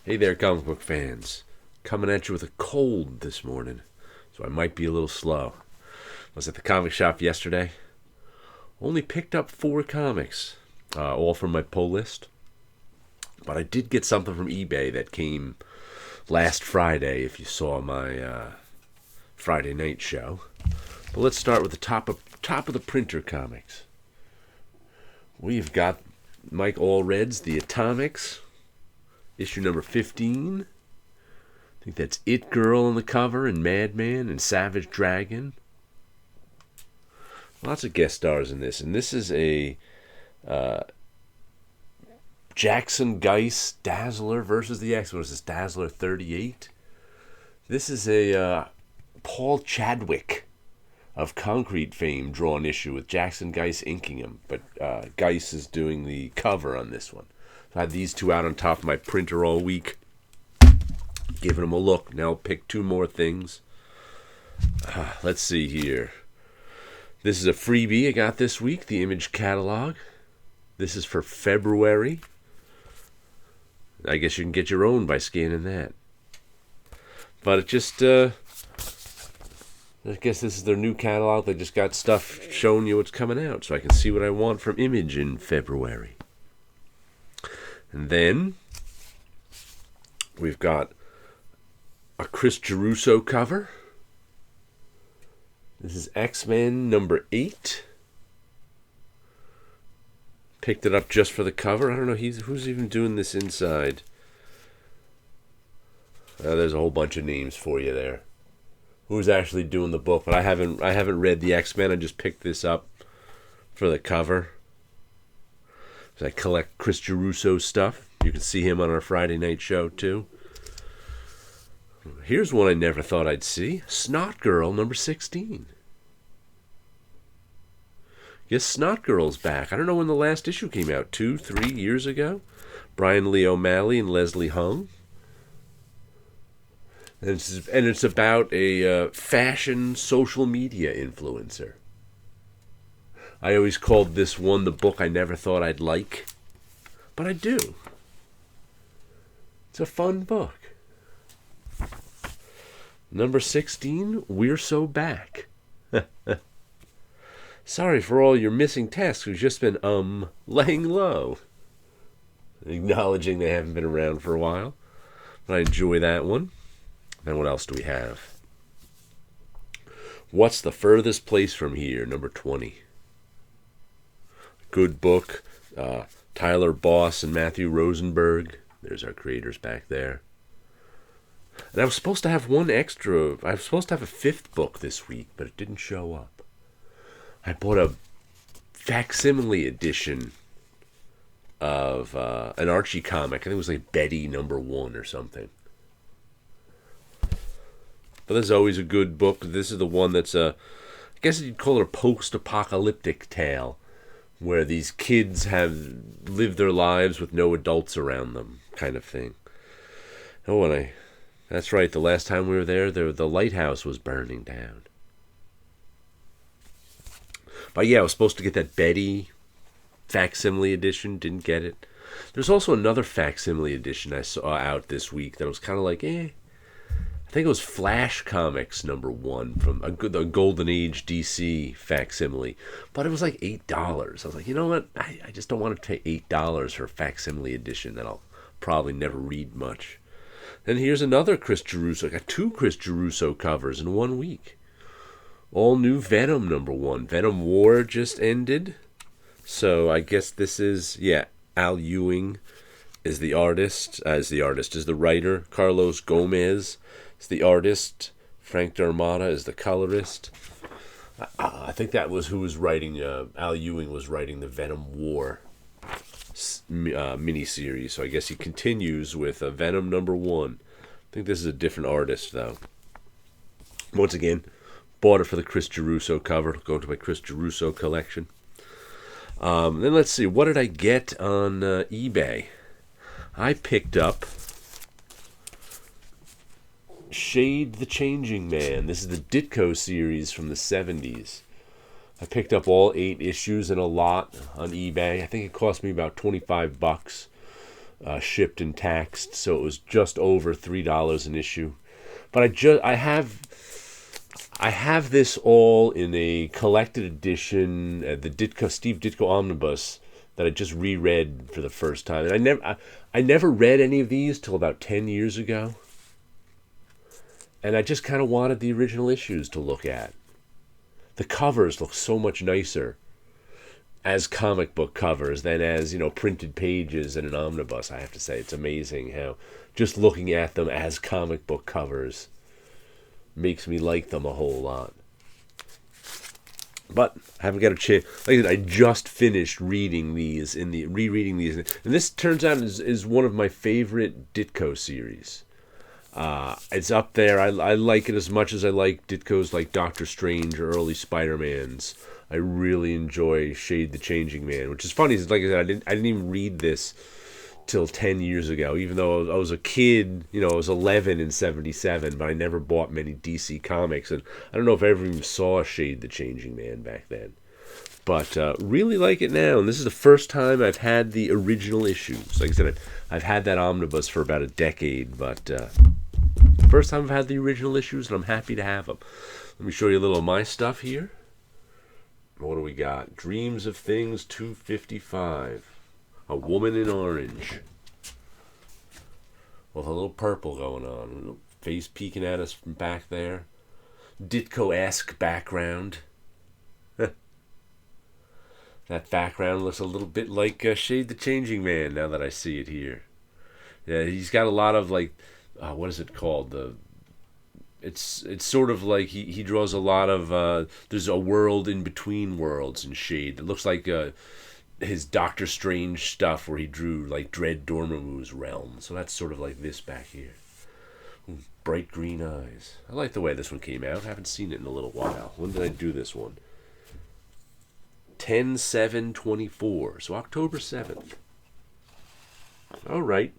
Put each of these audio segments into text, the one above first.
Hey there, comic book fans. Coming at you with a cold this morning, so I might be a little slow. Was at the comic shop yesterday. Only picked up 4 comics, all from my pull list. But I did get something from eBay that came last Friday, if you saw my Friday night show. But let's start with the top of the printer comics. We've got Mike Allred's The Atomics, issue number 15. I think that's It Girl on the cover, and Madman, and Savage Dragon. Lots of guest stars in this. And this is a Jackson Guice Dazzler versus the X. What is this, Dazzler 38? This is a Paul Chadwick of Concrete fame drawn issue with Jackson Guice inking him. But Guice is doing the cover on this one. So I had these 2 out on top of my printer all week, giving them a look. Now I'll pick 2 more things. Let's see here. This is a freebie I got this week, the Image catalog. This is for February. I guess you can get your own by scanning that. But it just, I guess this is their new catalog. They just got stuff showing you what's coming out, so I can see what I want from Image in February. And then we've got a Chris Geruso cover. This is X-Men number 8. Picked it up just for the cover. I don't know who's even doing this inside. There's a whole bunch of names for you there. Who's actually doing the book? But I haven't read the X-Men. I just picked this up for the cover. So I collect Chris Geruso stuff. You can see him on our Friday night show too. Here's one I never thought I'd see. Snot Girl number 16. Yes, Snot Girl's back. I don't know when the last issue came out. 2, 3 years ago? Brian Lee O'Malley and Leslie Hung. And it's about a fashion social media influencer. I always called this one the book I never thought I'd like. But I do. It's a fun book. Number 16, We're So Back. Sorry for all your missing tasks. We've just been, laying low. Acknowledging they haven't been around for a while. But I enjoy that one. Then what else do we have? What's the Furthest Place from Here, number 20. Good book. Tyler Boss and Matthew Rosenberg. There's our creators back there. And I was supposed to have one extra. I was supposed to have a 5th book this week, but it didn't show up. I bought a facsimile edition of an Archie comic. I think it was like Betty number 1 or something. But this is always a good book. This is the one that's I guess you'd call it a post-apocalyptic tale, where these kids have lived their lives with no adults around them, kind of thing. Oh, and that's right, the last time we were there, the lighthouse was burning down. But yeah, I was supposed to get that Betty facsimile edition, didn't get it. There's also another facsimile edition I saw out this week that was kind of like, I think it was Flash Comics number 1 from the Golden Age DC facsimile. But it was like $8. I was like, you know what? I just don't want to pay $8 for a facsimile edition that I'll probably never read much. And here's another Chris Geruso. I got 2 Chris Geruso covers in 1 week. All new Venom number 1. Venom War just ended. So I guess this is, Al Ewing is the artist. Is the writer. Carlos Gomez is the artist. Frank D'Armata is the colorist. I think that was who was writing, Al Ewing was writing the Venom War miniseries. So I guess he continues with Venom number 1. I think this is a different artist, though. Once again, bought it for the Chris Geruso cover. Go to my Chris Geruso collection. Then let's see. What did I get on eBay? I picked up Shade the Changing Man. This is the Ditko series from the 70s. I picked up all 8 issues in a lot on eBay. I think it cost me about $25. shipped and taxed, so it was just over $3 an issue. But I have this all in a collected edition, the Steve Ditko Omnibus that I just reread for the first time. And I never read any of these till about 10 years ago. And I just kind of wanted the original issues to look at. The covers look so much nicer as comic book covers than as, printed pages in an omnibus, I have to say. It's amazing how just looking at them as comic book covers makes me like them a whole lot. But I haven't got a chance. Like I said, I just finished rereading these, and this turns out is one of my favorite Ditko series. It's up there. I like it as much as I like Ditko's like Doctor Strange or early Spider-Mans. I really enjoy Shade the Changing Man, which is funny. Like I said, I didn't even read this till 10 years ago, even though I was a kid. I was 11 in 77, but I never bought many DC comics, and I don't know if I ever even saw Shade the Changing Man back then. But really like it now, and this is the first time I've had the original issues. Like I said, I've had that omnibus for about a decade, but first time I've had the original issues, and I'm happy to have them. Let me show you a little of my stuff here. What do we got? Dreams of Things 255. A Woman in Orange. With a little purple going on. A little face peeking at us from back there. Ditko-esque background. That background looks a little bit like Shade the Changing Man now that I see it here. Yeah, he's got a lot of what is it called? It's sort of like he draws a lot of there's a world in between worlds in Shade. It looks like his Doctor Strange stuff where he drew like Dread Dormammu's realm. So that's sort of like this back here. Ooh, bright green eyes. I like the way this one came out. I haven't seen it in a little while. When did I do this one? 10/7/24. So October 7th. All right.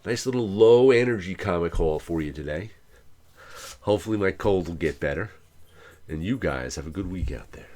Nice little low energy comic haul for you today. Hopefully my cold will get better. And you guys have a good week out there.